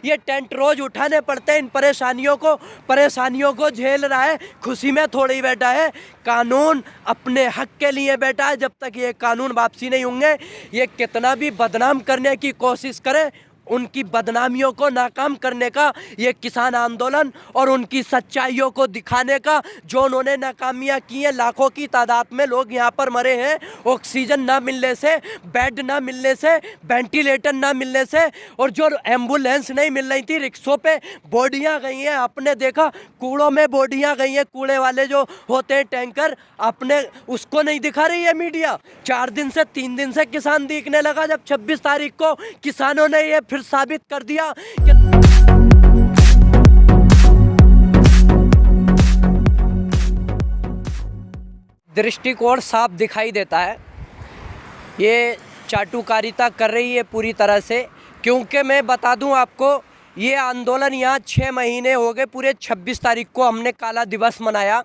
ये टेंट रोज उठाने पड़ते हैं। इन परेशानियों को झेल रहा है, खुशी में थोड़ी बैठा है। कानून अपने हक के लिए बैठा है। जब तक ये कानून वापसी नहीं होंगे, ये कितना भी बदनाम करने की कोशिश करे, उनकी बदनामियों को नाकाम करने का ये किसान आंदोलन और उनकी सच्चाइयों को दिखाने का, जो उन्होंने नाकामियां की हैं। लाखों की तादाद में लोग यहाँ पर मरे हैं, ऑक्सीजन ना मिलने से, बेड ना मिलने से, वेंटिलेटर ना मिलने से, और जो एम्बुलेंस नहीं मिल रही थी, रिक्शों पे बॉडियाँ गई हैं। आपने देखा कूड़ों में बॉडियाँ गई हैं, कूड़े वाले जो होते हैं टैंकर, आपने उसको नहीं दिखा रही है मीडिया। 3 दिन से किसान दिखने लगा, जब 26 तारीख को किसानों ने ये फिर साबित कर दिया कि दृष्टिकोण साफ दिखाई देता है। ये चाटुकारिता कर रही है पूरी तरह से। क्योंकि मैं बता दूं आपको, ये आंदोलन यहाँ 6 महीने हो गए। पूरे 26 तारीख को हमने काला दिवस मनाया।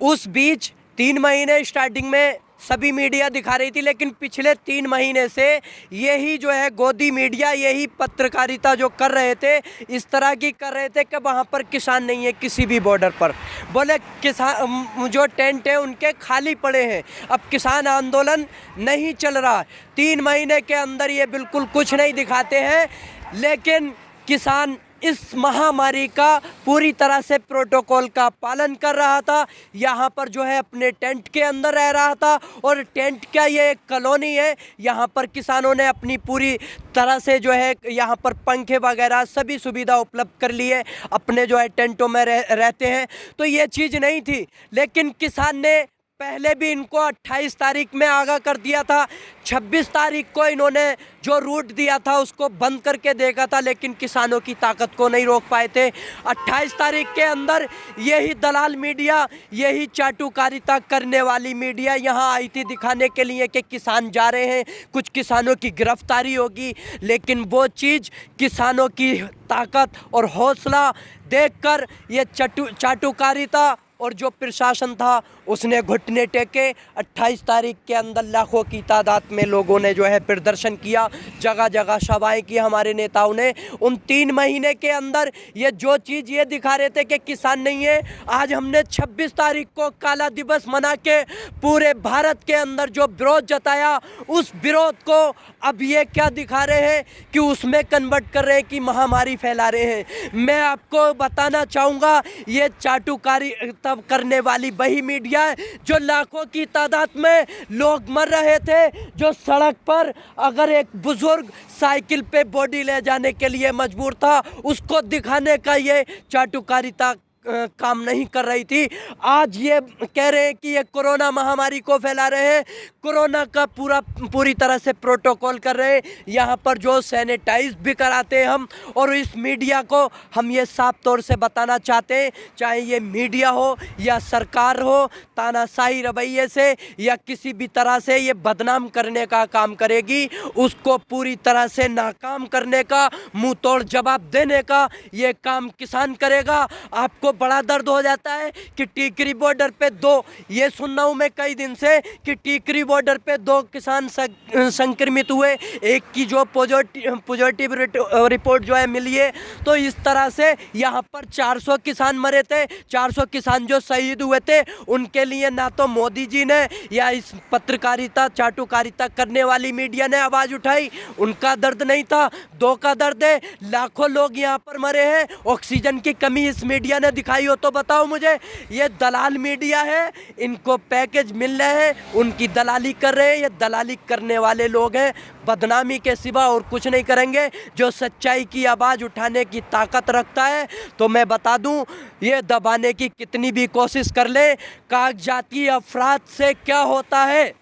उस बीच 3 महीने स्टार्टिंग में सभी मीडिया दिखा रही थी, लेकिन पिछले 3 महीने से यही जो है गोदी मीडिया, यही पत्रकारिता जो कर रहे थे, इस तरह की कर रहे थे कि वहाँ पर किसान नहीं है किसी भी बॉर्डर पर। बोले किसान जो टेंट है उनके खाली पड़े हैं, अब किसान आंदोलन नहीं चल रहा। 3 महीने के अंदर ये बिल्कुल कुछ नहीं दिखाते हैं, लेकिन किसान इस महामारी का पूरी तरह से प्रोटोकॉल का पालन कर रहा था। यहाँ पर जो है अपने टेंट के अंदर रह रहा था, और टेंट का ये एक कॉलोनी है। यहाँ पर किसानों ने अपनी पूरी तरह से जो है यहाँ पर पंखे वगैरह सभी सुविधा उपलब्ध कर लिए, अपने जो है टेंटों में रहते हैं। तो ये चीज़ नहीं थी, लेकिन किसान ने पहले भी इनको 28 तारीख में आगाह कर दिया था। 26 तारीख को इन्होंने जो रूट दिया था उसको बंद करके देखा था, लेकिन किसानों की ताकत को नहीं रोक पाए थे। 28 तारीख के अंदर यही दलाल मीडिया, यही चाटुकारिता करने वाली मीडिया यहाँ आई थी दिखाने के लिए कि किसान जा रहे हैं, कुछ किसानों की गिरफ्तारी होगी। लेकिन वो चीज़, किसानों की ताकत और हौसला देखकर ये चाटुकारिता और जो प्रशासन था उसने घुटने टेके। 28 तारीख के अंदर लाखों की तादाद में लोगों ने जो है प्रदर्शन किया, जगह जगह सभाएं की हमारे नेताओं ने। उन 3 महीने के अंदर ये जो चीज़ ये दिखा रहे थे कि किसान नहीं है, आज हमने 26 तारीख को काला दिवस मना के पूरे भारत के अंदर जो विरोध जताया, उस विरोध को अब ये क्या दिखा रहे हैं कि उसमें कन्वर्ट कर रहे हैं कि महामारी फैला रहे हैं। मैं आपको बताना चाहूँगा, ये चाटुकारिता करने वाली वही मीडिया है जो लाखों की तादाद में लोग मर रहे थे, जो सड़क पर अगर एक बुजुर्ग साइकिल पे बॉडी ले जाने के लिए मजबूर था, उसको दिखाने का ये चाटुकारिता काम नहीं कर रही थी। आज ये कह रहे हैं कि ये कोरोना महामारी को फैला रहे हैं, कोरोना का पूरी तरह से प्रोटोकॉल कर रहे हैं। यहाँ पर जो सैनिटाइज भी कराते हैं हम, और इस मीडिया को हम ये साफ तौर से बताना चाहते हैं, चाहे ये मीडिया हो या सरकार हो, तानाशाही रवैये से या किसी भी तरह से ये बदनाम करने का काम करेगी, उसको पूरी तरह से नाकाम करने का, मुंह तोड़ जवाब देने का ये काम किसान करेगा। आपको बड़ा दर्द हो जाता है कि टिकरी बॉर्डर पे 2, ये सुन रहा हूँ मैं कई दिन से कि टिकरी बॉर्डर पे 2 किसान संक्रमित हुए, एक की जो पॉजिटिव रिपोर्ट जो है मिली है। तो इस तरह से यहाँ पर 400 किसान मरे थे। 400 किसान जो शहीद हुए थे, उनके लिए ना तो मोदी जी ने या इस पत्रकारिता चाटुकारिता करने वाली मीडिया ने आवाज़ उठाई, उनका दर्द नहीं था। 2 का दर्द है, लाखों लोग यहाँ पर मरे हैं। ऑक्सीजन की कमी इस मीडिया ने दिखाई हो तो बताओ मुझे। ये दलाल मीडिया है, इनको पैकेज मिल रहे हैं, उनकी दलाली कर रहे हैं। ये दलाली करने वाले लोग हैं, बदनामी के सिवा और कुछ नहीं करेंगे। जो सच्चाई की आवाज़ उठाने की ताकत रखता है, तो मैं बता दूं, ये दबाने की कितनी भी कोशिश कर ले, कागजाती अफराद से क्या होता है,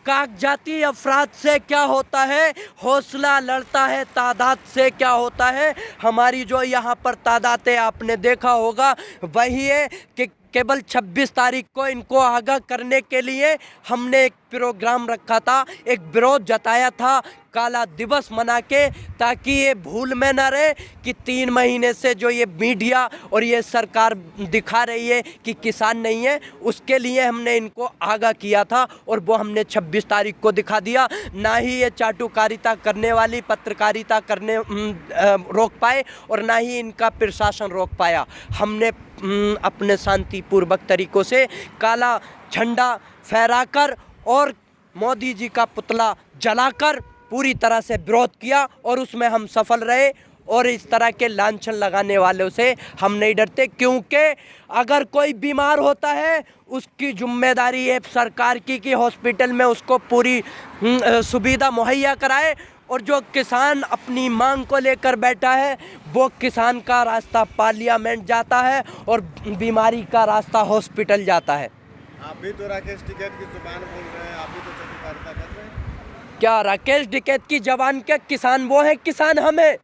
कागजाती अफराद से क्या होता है, हौसला लड़ता है तादाद से क्या होता है। हमारी जो यहाँ पर तादाद है, आपने देखा होगा, वही है कि केवल 26 तारीख को इनको आगाह करने के लिए हमने एक प्रोग्राम रखा था, एक विरोध जताया था काला दिवस मना के, ताकि ये भूल में ना रहे कि 3 महीने से जो ये मीडिया और ये सरकार दिखा रही है कि किसान नहीं है, उसके लिए हमने इनको आगाह किया था और वो हमने 26 तारीख को दिखा दिया। ना ही ये चाटुकारिता करने वाली पत्रकारिता करने रोक पाए और ना ही इनका प्रशासन रोक पाया। हमने अपने शांतिपूर्वक तरीक़ों से काला झंडा फहराकर और मोदी जी का पुतला जलाकर पूरी तरह से विरोध किया और उसमें हम सफल रहे। और इस तरह के लांछन लगाने वालों से हम नहीं डरते, क्योंकि अगर कोई बीमार होता है उसकी जिम्मेदारी है सरकार की कि हॉस्पिटल में उसको पूरी सुविधा मुहैया कराए। और जो किसान अपनी मांग को लेकर बैठा है, वो किसान का रास्ता पार्लियामेंट जाता है और बीमारी का रास्ता हॉस्पिटल जाता है। आप भी तो राकेश टिकैत की जुबान बोल रहे हैं, आप भी तो चाटुकारिता कर रहे हैं। क्या राकेश टिकैत की जबान के किसान वो है? किसान हम हैं,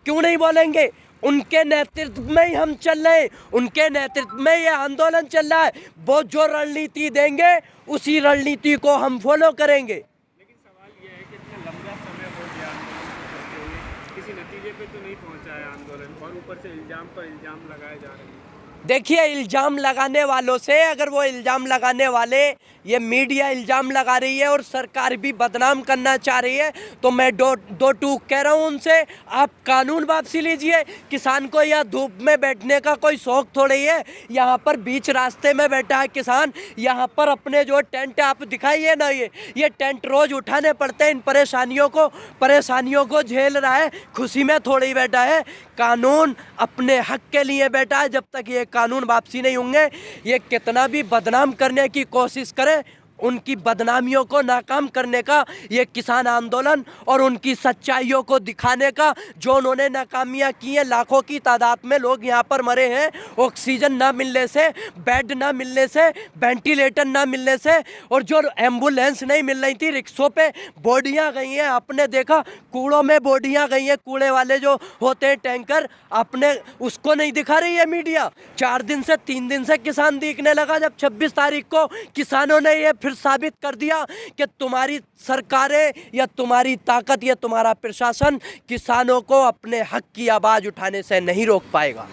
क्यों नहीं बोलेंगे? उनके नेतृत्व में ही हम चल रहे हैं, उनके नेतृत्व में ये आंदोलन चल रहा है। वो जो रणनीति देंगे उसी रणनीति को हम फॉलो करेंगे। लेकिन सवाल ये है कि इतना लंबा समय हो गया आंदोलन करते हुए, किसी नतीजे पे तो नहीं पहुंचा है आंदोलन, और ऊपर से इल्ज़ाम पर इल्ज़ाम लगाए जा रहे हैं। देखिए, इल्ज़ाम लगाने वालों से, अगर वो इल्ज़ाम लगाने वाले, ये मीडिया इल्ज़ाम लगा रही है और सरकार भी बदनाम करना चाह रही है, तो मैं दो टूक कह रहा हूँ उनसे, आप कानून वापसी लीजिए। किसान को यह धूप में बैठने का कोई शौक थोड़ी है। यहाँ पर बीच रास्ते में बैठा है किसान, यहाँ पर अपने जो टेंट आप दिखाइए ना, ये टेंट रोज़ उठाने पड़ते हैं। इन परेशानियों को झेल रहा है, खुशी में थोड़ी बैठा है। कानून अपने हक के लिए बैठा है। जब तक ये कानून वापसी नहीं होंगे, ये कितना भी बदनाम करने की कोशिश करें, उनकी बदनामियों को नाकाम करने का ये किसान आंदोलन और उनकी सच्चाइयों को दिखाने का, जो उन्होंने नाकामियां की हैं, लाखों की तादाद में लोग यहाँ पर मरे हैं ऑक्सीजन ना मिलने से, बेड ना मिलने से, वेंटिलेटर ना मिलने से, और जो एम्बुलेंस नहीं मिल रही थी, रिक्शों पे बॉडियाँ गई हैं। आपने देखा कूड़ों में बॉडियाँ गई हैं, कूड़े वाले जो होते हैं टैंकर, आपने उसको नहीं दिखा रही है मीडिया। 3 दिन से किसान दिखने लगा, जब 26 तारीख को किसानों ने ये फिर साबित कर दिया कि तुम्हारी सरकारें या तुम्हारी ताकत या तुम्हारा प्रशासन किसानों को अपने हक की आवाज़ उठाने से नहीं रोक पाएगा।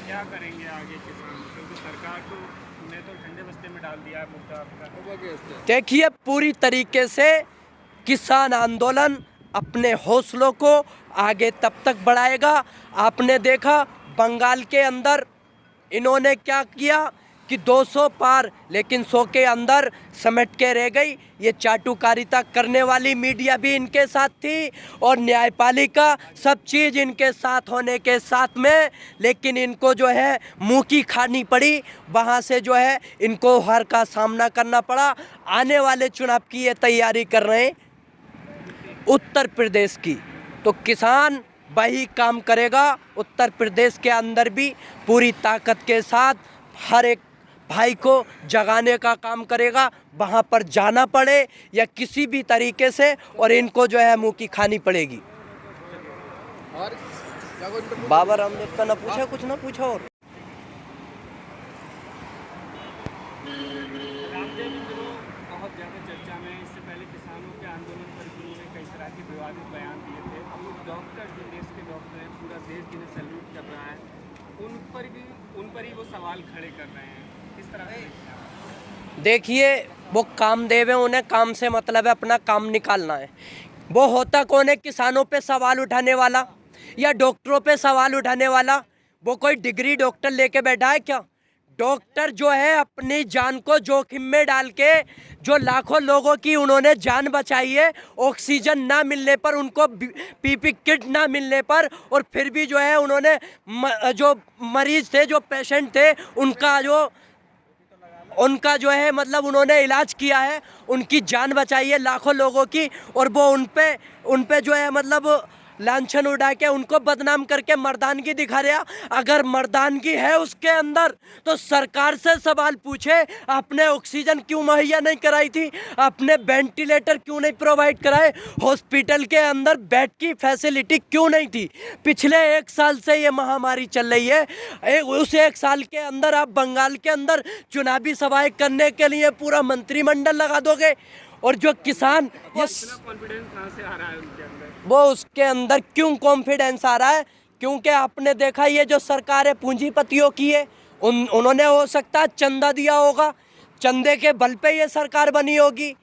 क्या करेंगे आगे किसान, क्योंकि सरकार ने तो ठंडे बस्ते में डाल दिया है मुद्दा आपका। देखिए, पूरी तरीके से किसान आंदोलन अपने हौसलों को आगे तब तक बढ़ाएगा। आपने देखा बंगाल के अंदर इन्होंने क्या किया कि 200 पार, लेकिन 100 के अंदर समेट के रह गई। ये चाटुकारिता करने वाली मीडिया भी इनके साथ थी और न्यायपालिका, सब चीज़ इनके साथ होने के साथ में, लेकिन इनको जो है मुँह की खानी पड़ी। वहाँ से जो है इनको हार का सामना करना पड़ा। आने वाले चुनाव की ये तैयारी कर रहे हैं उत्तर प्रदेश की, तो किसान वही काम करेगा। उत्तर प्रदेश के अंदर भी पूरी ताकत के साथ हर एक भाई को जगाने का काम करेगा, वहाँ पर जाना पड़े या किसी भी तरीके से, और इनको जो है मुँह की खानी पड़ेगी। और बाबा रामदेव का ना पूछा कुछ ना पूछा। और रामदेव इंद्रो बहुत ज़्यादा चर्चा में, इससे पहले किसानों के आंदोलन पर भी उन्होंने कई तरह के विवादित बयान दिए थे। अब डॉक्टर, जो देश के डॉक्टर हैं, पूरा देश जिन्हें सैल्यूट कर रहा है, उन पर ही वो सवाल खड़े कर रहे हैं। किस तरह से? देखिए, वो कामदेव है, उन्हें काम से मतलब है, अपना काम निकालना है। वो होता कौन है किसानों पे सवाल उठाने वाला या डॉक्टरों पे सवाल उठाने वाला? वो कोई डिग्री डॉक्टर लेके बैठा है क्या? डॉक्टर जो है अपनी जान को जोखिम में डाल के, जो लाखों लोगों की उन्होंने जान बचाई है, ऑक्सीजन ना मिलने पर, उनको पीपी किट ना मिलने पर, और फिर भी जो है उन्होंने जो मरीज थे, जो पेशेंट थे, उनका जो है मतलब उन्होंने इलाज किया है, उनकी जान बचाई है लाखों लोगों की, और वो उन पे जो है मतलब लांछन उड़ा के उनको बदनाम करके मर्दानगी दिखा रहा। अगर मर्दानगी है उसके अंदर तो सरकार से सवाल पूछे, आपने ऑक्सीजन क्यों मुहैया नहीं कराई थी, आपने वेंटिलेटर क्यों नहीं प्रोवाइड कराए, हॉस्पिटल के अंदर बेड की फैसिलिटी क्यों नहीं थी। पिछले 1 साल से ये महामारी चल रही है, उस 1 साल के अंदर आप बंगाल के अंदर चुनावी सभाएं करने के लिए पूरा मंत्रिमंडल लगा दोगे। और जो किसान, इतना कॉन्फिडेंस कहाँ से आ रहा है उनके अंदर? वो उसके अंदर क्यों कॉन्फिडेंस आ रहा है? क्योंकि आपने देखा ये जो सरकार है पूंजीपतियों की है, उन्होंने हो सकता है चंदा दिया होगा, चंदे के बल पे ये सरकार बनी होगी।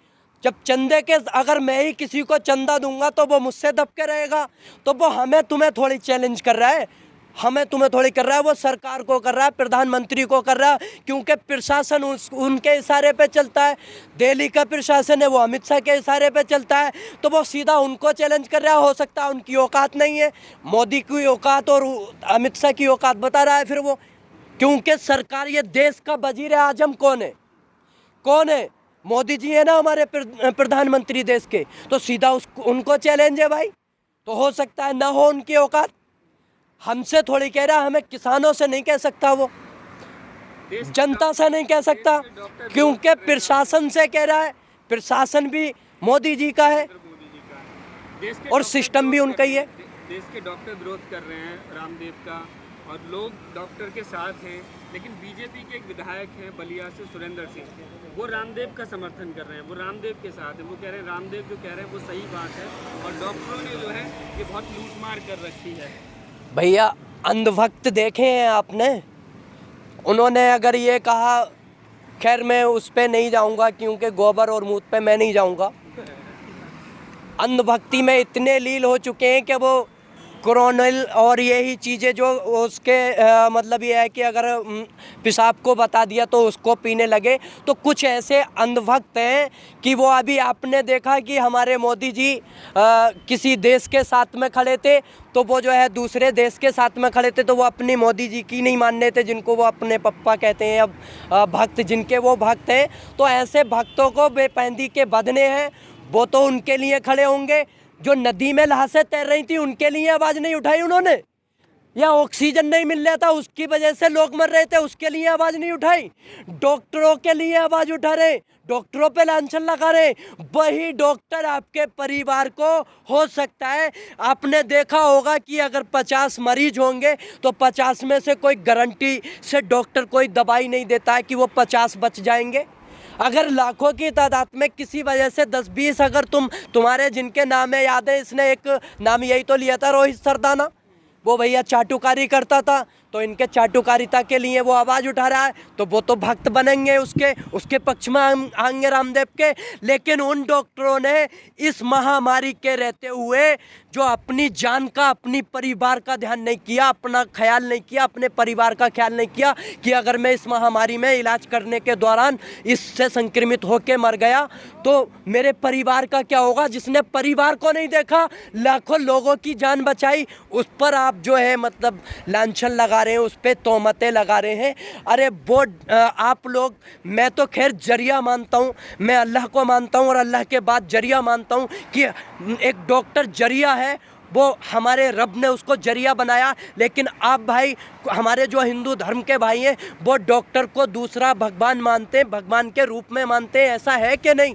जब चंदे के अगर मैं ही किसी को चंदा दूंगा तो वो मुझसे दबके रहेगा, तो वो हमें तुम्हें थोड़ी चैलेंज कर रहा है, हमें तुम्हें थोड़ी कर रहा है, वो सरकार को कर रहा है, प्रधानमंत्री को कर रहा है, क्योंकि प्रशासन उनके इशारे पे चलता है। दिल्ली का प्रशासन है वो अमित शाह के इशारे पे चलता है, तो वो सीधा उनको चैलेंज कर रहा है। हो सकता है उनकी औकात नहीं है, मोदी की औकात और अमित शाह की औकात बता रहा है फिर वो, क्योंकि सरकार ये देश का वजीर आजम कौन है? कौन है? मोदी जी है ना हमारे प्रधानमंत्री देश के, तो सीधा उनको चैलेंज है भाई। तो हो सकता है ना हो उनकी औकात, हमसे थोड़ी कह रहा, हमें किसानों से नहीं कह सकता, वो जनता से नहीं कह सकता, क्योंकि प्रशासन से कह रहा है। प्रशासन भी मोदी जी का है और सिस्टम भी उनका ही है। देश के डॉक्टर विरोध कर रहे हैं रामदेव का, और लोग डॉक्टर के साथ हैं, लेकिन बीजेपी के एक विधायक हैं बलिया से सुरेंद्र सिंह, वो रामदेव का समर्थन कर रहे हैं, वो रामदेव के साथ हैं। वो कह रहे हैं रामदेव जो कह रहे हैं वो सही बात है, और डॉक्टरों ने जो है ये बहुत लूटमार कर रखी है। भैया अंधभक्त देखे हैं आपने? उन्होंने अगर ये कहा, खैर मैं उस पे नहीं जाऊंगा क्योंकि गोबर और मूत पे मैं नहीं जाऊंगा। अंधभक्ति में इतने लील हो चुके हैं कि वो कोरोनल और यही चीज़ें जो उसके मतलब ये है कि अगर पेशाब को बता दिया तो उसको पीने लगे। तो कुछ ऐसे अंधभक्त हैं कि वो अभी आपने देखा कि हमारे मोदी जी किसी देश के साथ में खड़े थे, तो वो जो है दूसरे देश के साथ में खड़े थे, तो वो अपनी मोदी जी की नहीं मानने थे, जिनको वो अपने पप्पा कहते हैं, अब भक्त जिनके वो भक्त हैं। तो ऐसे भक्तों को बेपैंदी के बदने हैं, वो तो उनके लिए खड़े होंगे। जो नदी में लाशें तैर रही थी उनके लिए आवाज़ नहीं उठाई उन्होंने, या ऑक्सीजन नहीं मिल रहा था उसकी वजह से लोग मर रहे थे उसके लिए आवाज़ नहीं उठाई। डॉक्टरों के लिए आवाज़ उठा रहे, डॉक्टरों पे लांछन लगा रहे। वही डॉक्टर आपके परिवार को, हो सकता है आपने देखा होगा कि अगर 50 मरीज होंगे तो 50 में से कोई गारंटी से डॉक्टर कोई दवाई नहीं देता है कि वो 50 बच जाएंगे। अगर लाखों की तादाद में किसी वजह से 10-20 अगर तुम्हारे जिनके नाम है, याद है इसने एक नाम यही तो लिया था, रोहित सरदाना, वो भैया चाटुकारी करता था, तो इनके चाटुकारिता के लिए वो आवाज़ उठा रहा है, तो वो तो भक्त बनेंगे, उसके पक्ष में आएंगे रामदेव के। लेकिन उन डॉक्टरों ने इस महामारी के रहते हुए जो अपनी जान का, अपनी परिवार का ध्यान नहीं किया, अपना ख्याल नहीं किया, अपने परिवार का ख्याल नहीं किया कि अगर मैं इस महामारी में इलाज करने के दौरान इससे संक्रमित होकर मर गया तो मेरे परिवार का क्या होगा। जिसने परिवार को नहीं देखा, लाखों लोगों की जान बचाई, उस पर आप जो है मतलब लांछन लगा रहे हैं, उस पर तोहमतें लगा रहे हैं। अरे वो आप लोग, मैं तो खैर जरिया मानता हूँ, मैं अल्लाह को मानता हूँ और अल्लाह के बाद जरिया मानता हूँ कि एक डॉक्टर जरिया है, वो हमारे रब ने उसको जरिया बनाया। लेकिन आप भाई, हमारे जो हिंदू धर्म के भाई हैं, वो डॉक्टर को दूसरा भगवान मानते हैं, भगवान के रूप में मानते हैं। ऐसा है कि नहीं?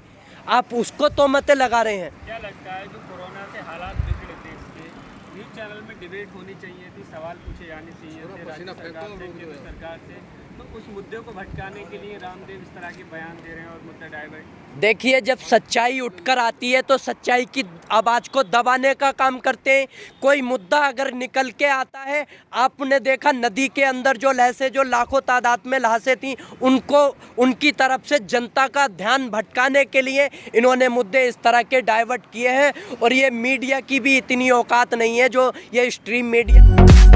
आप उसको तोहमतें लगा रहे हैं। क्या लगता है जो कोरोना से हालात बिगड़े थे, इसके न्यूज़ चैनल में डिबेट होनी चाहिए थी, सवाल पूछे जाने चाहिए थे राज्य सरकार से, केंद्र सरकार से, तो उस मुद्दे को भटकाने के लिए रामदेव इस तरह के बयान दे रहे हैं और मुद्दा डाइवर्ट। देखिए, जब सच्चाई उठकर आती है तो सच्चाई की आवाज़ को दबाने का काम करते हैं। कोई मुद्दा अगर निकल के आता है, आपने देखा नदी के अंदर जो लहसें, जो लाखों तादाद में लाशें थीं, उनको उनकी तरफ से जनता का ध्यान भटकाने के लिए इन्होंने मुद्दे इस तरह के डाइवर्ट किए हैं। और ये मीडिया की भी इतनी औकात नहीं है, जो ये स्ट्रीम मीडिया